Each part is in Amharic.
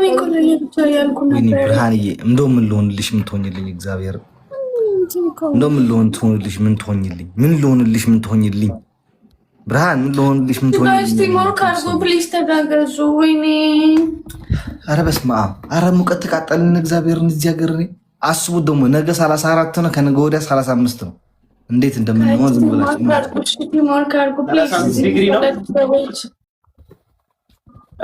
ወይኔ ብርሃንዬ እንደው ምን ልሆንልሽ ምን ትሆኝልኝ እግዚአብሔር እንደው ምን ልሆንልሽ ምን ትሆኝልኝ ምን ልሆንልሽ ምን ትሆኝልኝ ብርሃን ምን ልሆንልሽ ምን ትሆኝልኝ ጋይስ ቲሞር ካርጎ ፕሊዝ ተጋገዙ ወይኔ ኧረ በስመ አብ ኧረ ሙቀት ተቃጠልን እግዚአብሔርን እዚህ ሀገር አስቡት ደግሞ ነገ 34 ነው ከነገ ወዲያ 35 ነው እንዴት እንደምንሆን ዝም ብላችሁ ቲሞር ካርጎ ፕሊዝ ዲግሪ ነው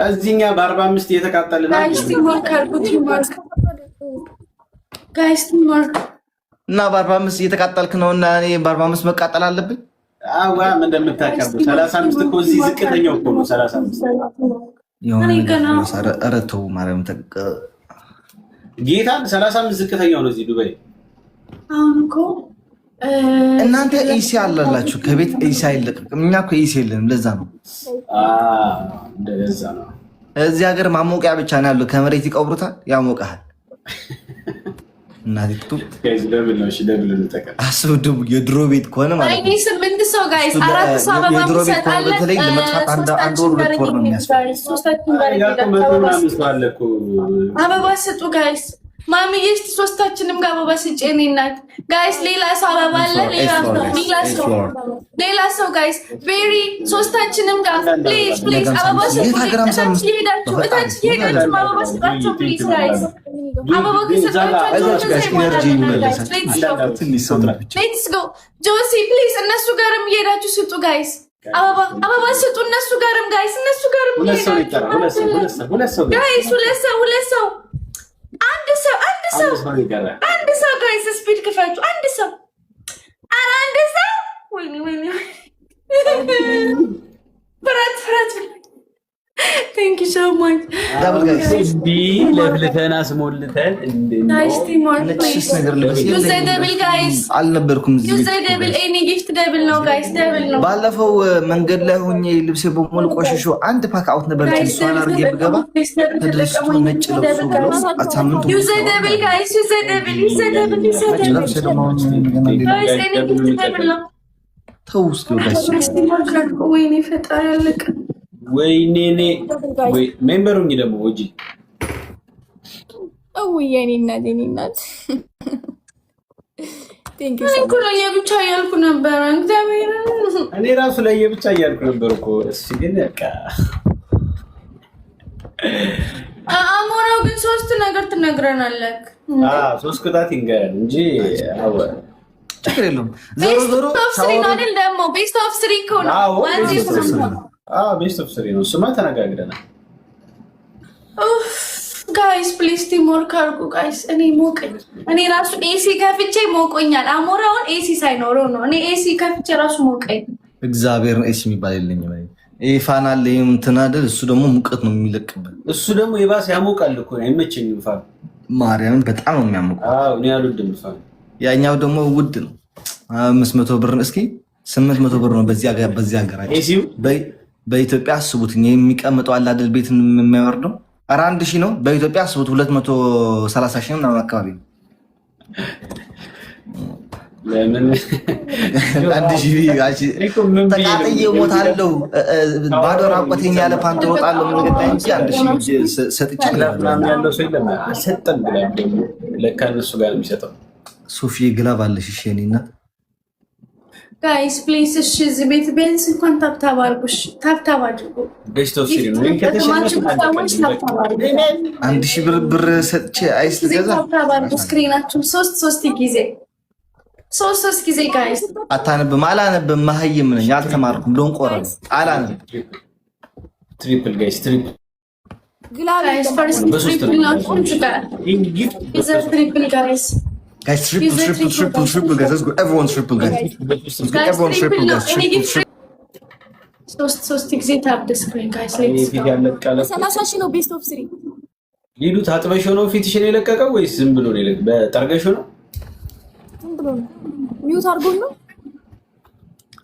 እዚህኛ በ45 እየተቃጠልን ጋይስ ቲሞር ካርጎ ቲሞር ጋይስ ቲሞር እና በ45 እየተቃጠልክ ነውና እኔ በ45 መቃጠል አለብኝ አዋ ምን እንደምታቀርቡ 35 እኮ እዚህ ዝቅተኛው እኮ ነው 35 ኧረ ተው ማርያም ተቀ ጌታ 35 ዝቅተኛው ነው እዚህ ዱባይ አሁን እኮ እናንተ ኤሲ አላላችሁ ከቤት ኤሲ አይለቀቅም እኛ እኮ ኤሲ የለንም ለዛ ነው እንደዛ ነው እዚህ ሀገር ማሞቂያ ብቻ ነው ያለው ከመሬት ይቀብሩታል ያሞቃል እናቲቱ ጋይስ ደብል ነው እሺ ደብል ነው ተቀበል አስቡት የድሮ ቤት ከሆነ ማለት ነው 8 ሰው ጋይስ 4 ሰው አበባ ይሰጣል በተለይ ለመጥፋት አንድ ወር ሁለት ወር ነው የሚያስፈልግ ሶስታችን አበባ ስጡ ጋይስ ማሚዬ እስቲ ሶስታችንም ጋር አበባ ስጪ እኔ እናት ጋይስ ሌላ ሰው አበባ አለ ሌላ ሰው ጋይስ ቬሪ ሶስታችንም ጋር ፕሊዝ አበባ ስጡ እታች ሄዳችሁ አበባ ስጣችሁ ፕሊዝ ጋይስ አበባ ከሰጣችሁ ኤነርጂ ይመለሳል ሌትስ ጎ ጆሲ ፕሊዝ እነሱ ጋርም እየሄዳችሁ ስጡ ጋይስ አበባ ስጡ እነሱ ጋርም ጋይስ እነሱ ጋርም ሁለት ሰው አንድ ሰው ጋይስ ስፒድ ክፈቱ አንድ ሰው ኧረ አንድ ሰው ወይኔ ፍራት Thank you so much. Double guys. ለብልተን አስሞልተን Nice teamwork. You say double guys. አልነበርኩም እዚህ. You say double any gift double ነው guys double ነው. ባለፈው መንገድ ላይ ሆኜ ልብሴ በሙሉ ቆሽሾ አንድ ፓክ አውት ነበር እሷን አድርጌ ብገባ ተድረስቶ ነጭ ለብሶ ብሎ አሳምንቱ. You say double guys. You say double. Guys any gift double ነው. ተው እስኪ ወዳች. ወይኔ ፈጣሪ ያለቀ ወይኔ ወይ ሜምበሩኝ ደግሞ ወጂ የኔ እናት እኮ ለየብቻ እያልኩ ነበር እግዚአብሔር እኔ ራሱ ለየብቻ እያልኩ ነበር እኮ እሺ ግን በቃ አሞራው ግን ሶስት ነገር ትነግረናለህ ሶስት ቅጣት ይንገረን እንጂ አወ ችግር የለውም ዞሮ አይደል ደግሞ ቤስት ኦፍ 3 እኮ ነው ቤስት ኦፍ 3 ነው ስማ ተነጋግረናል ጋይስ ፕሊዝ ቲምወርክ አድርጉ ጋይስ እኔ ሞቀኝ እኔ ራሱ ኤሲ ከፍቼ ሞቆኛል አሞራውን ኤሲ ሳይኖረው ነው እኔ ኤሲ ከፍቼ ራሱ ሞቀኝ እግዚአብሔር ኤሲ የሚባል የለኝም ይሄ ፋን አለ እንትን አይደል እሱ ደግሞ ሙቀት ነው የሚለቅበት እሱ ደግሞ የባሰ ያሞቃል እኮ አይመቸኝም ፋን ማርያምን በጣም ነው የሚያሞቀው እኔ አልወድም ፋን ያኛው ደግሞ ውድ ነው 500 ብር እስኪ 800 ብር ነው በዚህ ሀገር ኤሲው በኢትዮጵያ አስቡት የሚቀመጠው አለ አይደል ቤትን የሚያወርደው 1000 ነው በኢትዮጵያ አስቡት 230 ሺህ ነው አካባቢ ለምን 1000 ተቃጥዬ እሞታለሁ ባዶ ራቆቴን ያለ ፓንት እወጣለሁ መንገድ እንጂ 1000 ሰጥቼ ያለው ሰው የለም አሰጠን ብለን ለካ እነሱ ጋር ነው የሚሰጠው ሶፊ ግላብ አለሽ እሺ የኔ እናት ጋይስ ፕሊዝ እሺ እዚህ ቤት ቢያንስ እንኳን ታብታብ አድርጉሽ ታብታብ አድርጉ ቤስት ኦፍ 3 ነው ከተሸነፈ 1000 ብር ሰጥቼ አይስ ገዛ ታብታብ አድርጉ ስክሪናችሁ ሶስት ጊዜ ጋይስ አታነብም አላነብም ማህይም ነኝ አልተማርኩም ዶን ቆራ አላነብም ትሪፕል ጋይስ ትሪፕል ግላብ ፈርስት ትሪፕል ነው ትሪፕል ጋይስ Guys, triple, guys. Let's go. Everyone triple, guys. Everyone triple, guys. Triple. ሶስት ጊዜ ታፕ ስክሪን ጋይስ ሌትስ ሰላሳ ሺህ ነው ቤስት ኦፍ 3 ሊዱ ታጥበሽ ነው ፊትሽን የለቀቀው ወይስ ዝም ብሎ ነው የለቀቀው በጠርገሽ ነው ዝም ብሎ ነው ሚውት አድርጎ ነው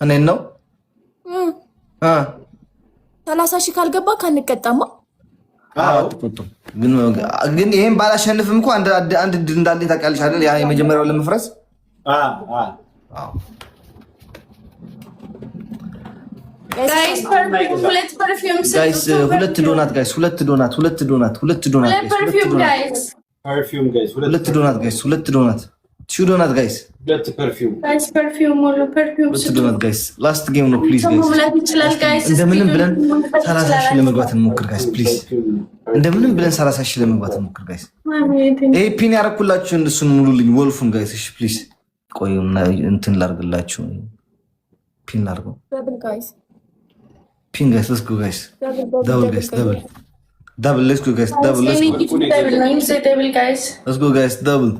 እኔን ነው 30 ሺህ ካልገባ ካንቀጣማ ግን ይሄን ባላሸንፍም እንኳን አንድ እንዳለ ታውቂያለሽ አይደል ያ የመጀመሪያው ለመፍረስ ጋይስ ሁለት ፐርፊውም ጋይስ ሁለት ዶናት ጋይስ ሁለት ዶናት ፐርፊውም ጋይስ ሁለት ዶናት ቱ ዶናት ጋይስ ፐርፊውም ሙሉ ፐርፊውም ሁለት ዶናት ጋይስ ላስት ጌም ነው ፕሊዝ ጋይስ መሙላት ይችላል ጋይስ እንደምንም ብለን 30 ሺህ ለመግባት እንሞክር ጋይስ ፕሊዝ እንደምንም ብለን 30 ሺህ ለመግባት እንሞክር ጋይስ ይሄ ፒን ያረኩላችሁ እሱን ሙሉልኝ ወልፉን ጋይስ እሺ ፕሊዝ ቆዩና እንትን ላርግላችሁ ፒን ላርገው ፒን ጋይስ let's go guys double guys double let's go guys double let's go guys double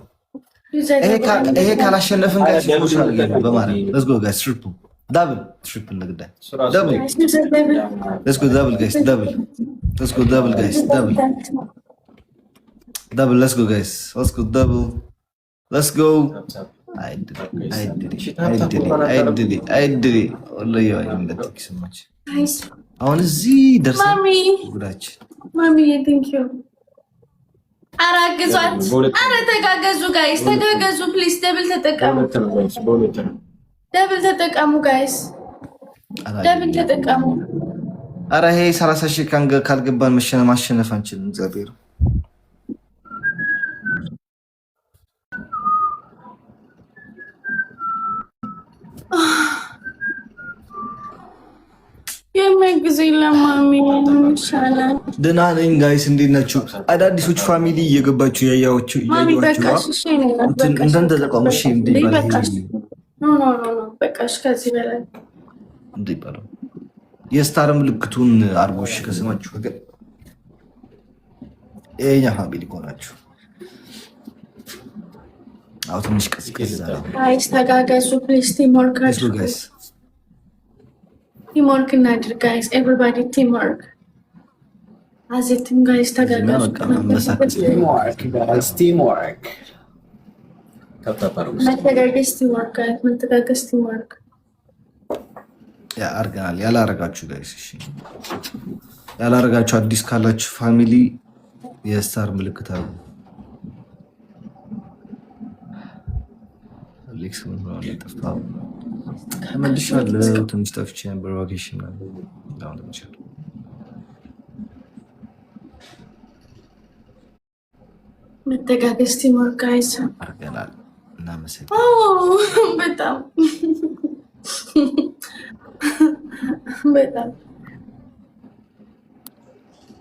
ይሄ ካላሸነፍን ጋይስ ይሞሻል በማለት let's go guys triple double ለግዳይ double let's go double guys double let's go double guys double let's go guys let's go double let's go I did it والله يا عندك سمعت አሁን እዚህ ደርሰን ጉዳችን ማሚ thank you አራግዟት አረ ተጋገዙ ጋይስ ተጋገዙ ፕሊዝ ደብል ተጠቀሙ ጋይስ ደብል ተጠቀሙ አረ ይሄ 30 ሺህ ካልገባን ማሸነፍ አንችልም እግዚአብሔር የማይግዘኝ ለማሚ ይሻላል ደህና ነኝ ጋይስ እንዴት ናችሁ አዳዲሶች ፋሚሊ እየገባችሁ ያያችሁ እንትን ተጠቀሙ እሺ እንዴ በቃሽ ኖ በቃሽ ከዚህ በላይ እንዴ ይባላል የስታር ምልክቱን አርጎሽ ከስማችሁ ወገን የኛ ፋሚሊ ቆናችሁ አው ትንሽ ቀዝቀዝ ጋይስ ተጋገዙ ፕሊዝ ቲምወርክ ጋይስ ቲምወርክ እናድርግ ጋይስ ኤቨሪባዲ ቲምወርክ አዜትም ጋይስ ተጋገዙ ቲምወርክ መተጋገዝ ቲምወርክ ያ አርጋናል ያላረጋችሁ ጋይስ እሺ ያላረጋችሁ አዲስ ካላችሁ ፋሚሊ የስታር ምልክት አሉ ሌክስ ምን ነው የጠፋው ተመልሻለሁ ትንሽ ጠፍቼ ነበር ቫኬሽን ነው ያው ለምሳሌ መተጋገዝ ቲምወርክ ጋይስ አርጋናል እና መሰለኝ በጣም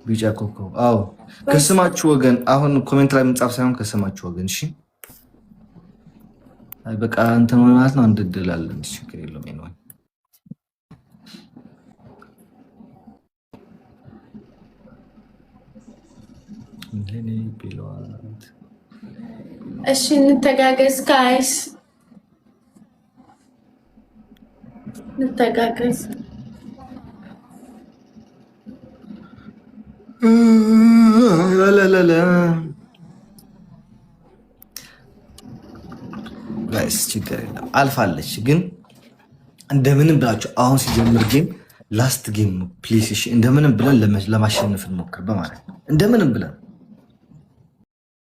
ቢጫ ኮከብ አዎ ከስማችሁ ወገን አሁን ኮሜንት ላይ መጻፍ ሳይሆን ከስማችሁ ወገን እሺ አይ በቃ እንትን ማለት ነው እንደደላለን ችግር የለውም ነው ለኔ ቢሏት እሺ እንተጋገዝ ጋይስ እንተጋገዝ ላላላ ጋይስ ችግር የለም አልፋለች ግን እንደምንም ብላችሁ አሁን ሲጀምር ጌም ላስት ጌም ፕሊስ እሺ እንደምንም ብለን ለማሸነፍ እንሞክር በማለት እንደምንም ብለን